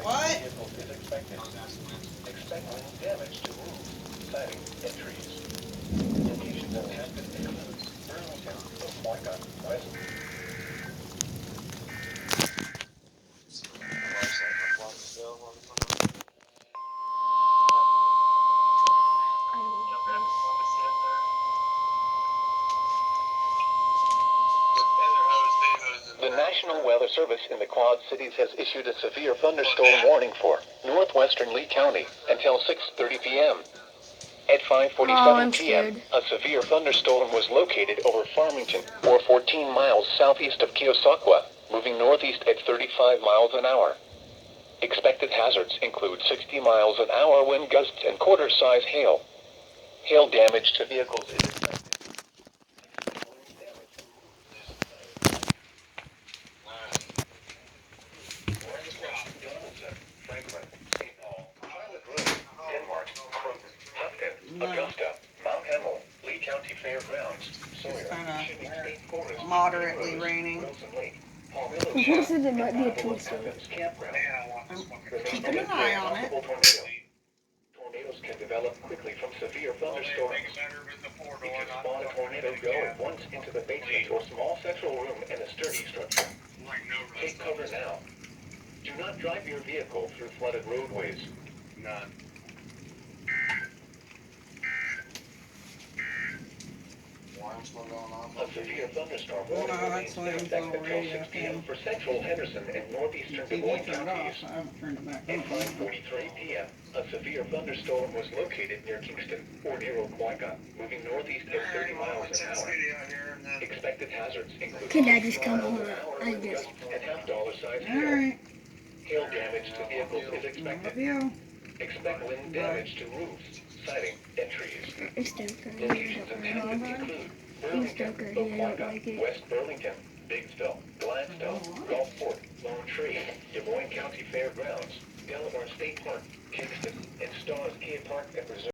What? Expect wind damage to roofs, siding, and trees. Locations impacted include Burlington, Humongous, West. The National Weather Service in the Quad Cities has issued a severe thunderstorm warning for northwestern Lee County until 6:30 p.m. At 5:47 p.m., a severe thunderstorm was located over Farmington, or 14 miles southeast of Keosauqua, moving northeast at 35 miles an hour. Expected hazards include 60 miles an hour wind gusts and quarter-size hail. Hail damage to vehicles is expected. Augusta, Mount Hamill, Lee County Fairgrounds, It's Sawyer, kind State Forest, of moderately raining. Wilson Lake, Also, there might be a twister. Campground. I'm keeping an eye on it. Tornadoes can develop quickly from severe thunderstorms. You can spawn a tornado go at once into the basement or small central room in a sturdy structure. Take cover now. Do not drive your vehicle through flooded roadways. None. A severe thunderstorm warning remains in effect until 6 p.m. for central Henderson and northeastern Des Moines counties. At 5:43 p.m., a severe thunderstorm was located near Kingston or near Oquaga, moving northeast at 30 miles an hour. Expected hazards include Can I just come 60 miles over? an hour I wind guess. gusts and half-dollar-sized hail. Alright. Hail damage to vehicles is expected. Love you. Expect wind damage to roofs, siding, and trees. It's Stoker. Locations impacted include Burlington, Stoker. He don't Oquaga, like it. West Burlington, Biggsville, Gladstone, Gulfport, Lone Tree, Des Moines County Fairgrounds, Delaware State Park, Kingston, and Stars Key Park and Reserve.